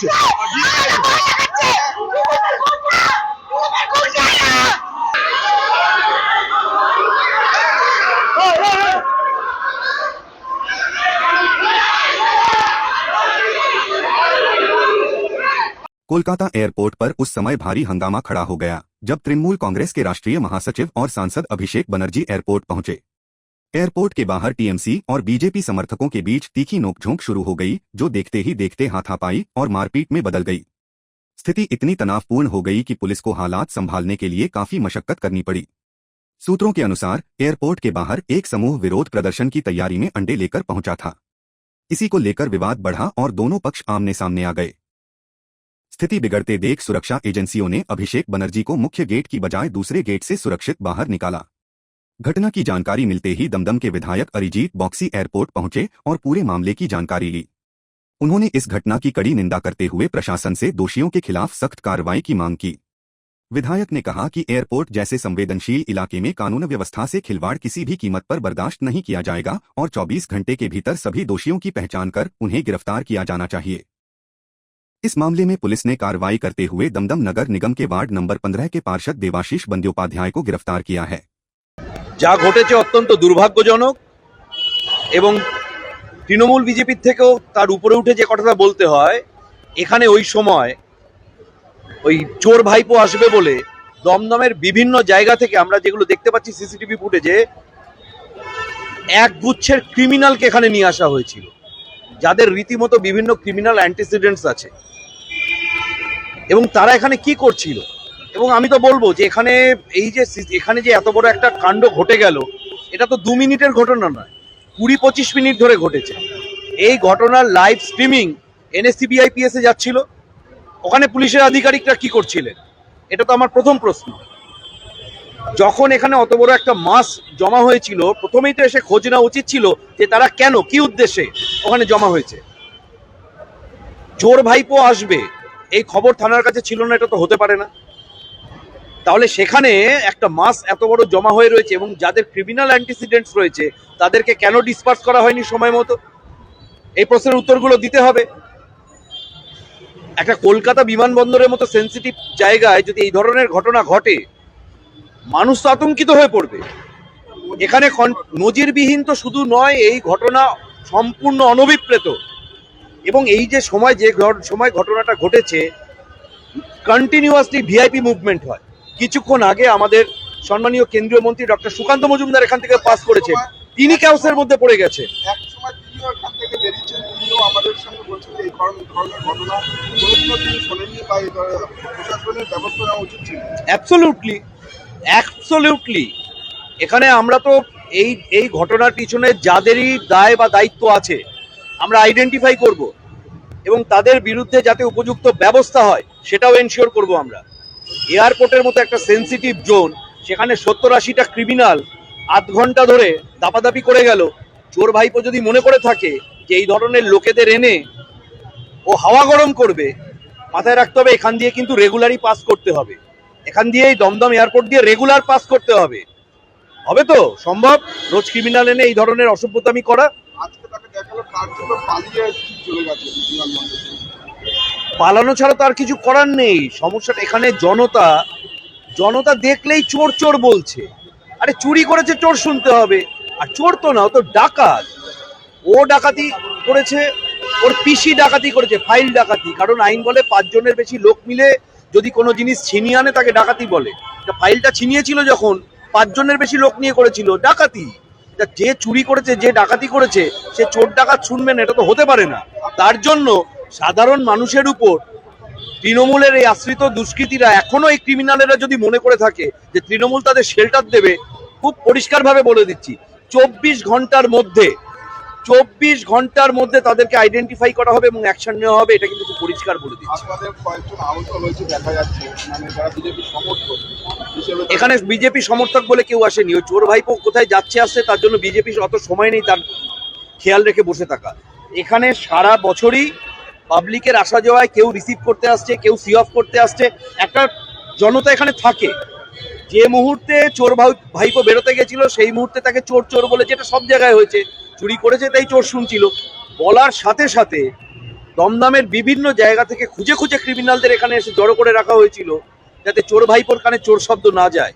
হচ্ছে। कोलकाता एयरपोर्ट पर उस समय भारी हंगामा खड़ा हो गया जब तृणमूल कांग्रेस के राष्ट्रीय महासचिव और सांसद अभिषेक बनर्जी एयरपोर्ट पहुंचे। एयरपोर्ट के बाहर टीएमसी और बीजेपी समर्थकों के बीच तीखी नोकझोंक शुरू हो गई, जो देखते ही देखते हाथापाई और मारपीट में बदल गई। स्थिति इतनी तनावपूर्ण हो गई कि पुलिस को हालात संभालने के लिए काफी मशक्कत करनी पड़ी। सूत्रों के अनुसार एयरपोर्ट के बाहर एक समूह विरोध प्रदर्शन की तैयारी में अंडे लेकर पहुंचा था। इसी को लेकर विवाद बढ़ा और दोनों पक्ष आमने सामने आ गए। स्थिति बिगड़ते देख सुरक्षा एजेंसियों ने अभिषेक बनर्जी को मुख्य गेट की बजाय दूसरे गेट से सुरक्षित बाहर निकाला। घटना की जानकारी मिलते ही दमदम के विधायक अरिजीत बॉक्सी एयरपोर्ट पहुंचे और पूरे मामले की जानकारी ली। उन्होंने इस घटना की कड़ी निंदा करते हुए प्रशासन से दोषियों के खिलाफ सख्त कार्रवाई की मांग की। विधायक ने कहा कि एयरपोर्ट जैसे संवेदनशील इलाके में कानून व्यवस्था से खिलवाड़ किसी भी कीमत पर बर्दाश्त नहीं किया जाएगा और 24 घंटे के भीतर सभी दोषियों की पहचान कर उन्हें गिरफ्तार किया जाना चाहिए। इस मामले में पुलिस ने कार्रवाई करते हुए दमदम नगर निगम के वार्ड नंबर 15 के पार्षद देवाशीष बंद्योपाध्याय को गिरफ्तार किया है। যা ঘটেছে অত্যন্ত দুর্ভাগ্যজনক এবং তৃণমূল বিজেপির থেকেও তার উপরে উঠে যে কথাটা বলতে হয়, এখানে ওই সময় ওই চোর ভাইপো আসবে বলে দমদমের বিভিন্ন জায়গা থেকে আমরা যেগুলো দেখতে পাচ্ছি সিসিটিভি ফুটেজে, এক গুচ্ছের ক্রিমিনালকে এখানে নিয়ে আসা হয়েছিল, যাদের রীতিমতো বিভিন্ন ক্রিমিনাল অ্যান্টিসিডেন্টস আছে। এবং তারা এখানে কি করছিল, এবং আমি তো বলবো যে এখানে এখানে যে এত বড় একটা কাণ্ড ঘটে গেল, এটা তো 2 মিনিটের ঘটনা নয়, 20-25 মিনিট ধরে ঘটেছে। এই ঘটনার লাইভ স্ট্রিমিং NSCBIPS এ যাচ্ছিল, ওখানে পুলিশের আধিকারিকরা কি করছিলেন, এটা তো আমার প্রথম প্রশ্ন। যখন এখানে অত বড় একটা মাস জমা হয়েছিল, প্রথমেই তো এসে খোঁজ নেওয়া উচিত ছিল যে তারা কেন, কি উদ্দেশ্যে ওখানে জমা হয়েছে। চোর ভাইপো আসবে এই খবর থানার কাছে ছিল না, এটা তো হতে পারে না। তাহলে সেখানে একটা মাস এত বড় জমা হয়ে রয়েছে এবং যাদের ক্রিমিনাল অ্যান্টিসিডেন্টস রয়েছে তাদেরকে কেন ডিসপার্স করা হয়নি সময় মতো, এই প্রশ্নের উত্তরগুলো দিতে হবে। একটা কলকাতা বিমানবন্দরের মতো সেন্সিটিভ জায়গায় যদি এই ধরনের ঘটনা ঘটে, মানুষ তো আতঙ্কিত হয়ে পড়বে। এখানে নজিরবিহীন তো শুধু নয়, এই ঘটনা সম্পূর্ণ অনভিপ্রেত। এবং এই যে সময় ঘটনাটা ঘটেছে, কন্টিনিউয়াসলি ভিআইপি মুভমেন্ট হয়। কিছুক্ষণ আগে আমাদের সম্মানীয় কেন্দ্রীয় মন্ত্রী ডক্টর সুকান্ত মজুমদার এখান থেকে পাস করেছেন, তিনি ক্যাওসের মধ্যে পড়ে গেছেন। অ্যাবসলিউটলি এখানে আমরা তো এই ঘটনার পিছনে যাদেরই দায় বা দায়িত্ব আছে আমরা আইডেন্টিফাই করব এবং তাদের বিরুদ্ধে যাতে উপযুক্ত ব্যবস্থা হয় সেটাও এনশিওর করব আমরা। এয়ারপোর্টের মতো একটা সেন্সিটিভ জোন, সেখানে 70-80টা ক্রিমিনাল 8 ঘন্টা ধরে দাপাদাপি করে গেল। চোর ভাইপো যদি মনে করে থাকে যে এই ধরনের লোকেদের এনে ও হাওয়া গরম করবে, মাথায় রাখতে হবে এখান দিয়ে কিন্তু রেগুলারই পাস করতে হবে। এখান দিয়ে এই দমদম এয়ারপোর্ট দিয়ে রেগুলার পাস করতে হবে। হবে তো সম্ভব রোজ ক্রিমিনাল এনে এই ধরনের অসভ্যতামি করা? পালানো ছাড়া তো আর কিছু করার নেই। সমস্যাটা এখানে জনতা দেখলেই চোর চোর বলছে। আরে চুরি করেছে চোর শুনতে হবে, আর চোর তো না, ও তো ডাকাত। ও ডাকাতি করেছে, ওর পিসি ডাকাতি করেছে, ফাইল ডাকাতি। কারণ আইন বলে 5 জনের বেশি লোক মিলে যদি কোনো জিনিস ছিনিয়ে আনে তাকে ডাকাতি বলে। ফাইলটা ছিনিয়েছিল যখন 5 জনের বেশি লোক নিয়ে করেছিল, ডাকাতি। যে চুরি করেছে, যে ডাকাতি করেছে, সে চোর ডাকাত শুনবেন, এটা তো হতে পারে না। তার জন্য সাধারণ মানুষের উপর তৃণমূলের এই আশ্রিত দুষ্কৃতীরা, এখনো এই ক্রিমিনালেরা যদি মনে করে থাকে যে তৃণমূল তাদের শেল্টার দেবে, খুব পরিষ্কারভাবে বলে দিচ্ছি 24 ঘন্টার মধ্যে তাদেরকে আইডেন্টিফাই করা হবে এবং অ্যাকশন নেওয়া হবে। এটা কিন্তু খুব পরিষ্কার বলে দিচ্ছি। এখানে বিজেপি সমর্থক বলে কেউ আসেনি। ওই চোর ভাইপো কোথায় যাচ্ছে আসছে তার জন্য বিজেপির অত সময় নেই তার খেয়াল রেখে বসে থাকা। এখানে সারা বছরই পাবলিকের আসা যাওয়ায় কেউ রিসিভ করতে আসছে, কেউ সি অফ করতে আসছে, একটা জনতা এখানে থাকে। যে মুহূর্তে চোর ভাইপো বেরোতে গেছিল সেই মুহূর্তে তাকে চোর চোর বলে, যেটা সব জায়গায় হয়েছে। চুরি করেছে তাই চোর শুনছিল, বলার সাথে সাথে দমদমের বিভিন্ন জায়গা থেকে খুঁজে খুঁজে ক্রিমিনালদের এখানে এসে জড়ো করে রাখা হয়েছিল, যাতে চোর ভাইপোর কানে চোর শব্দ না যায়।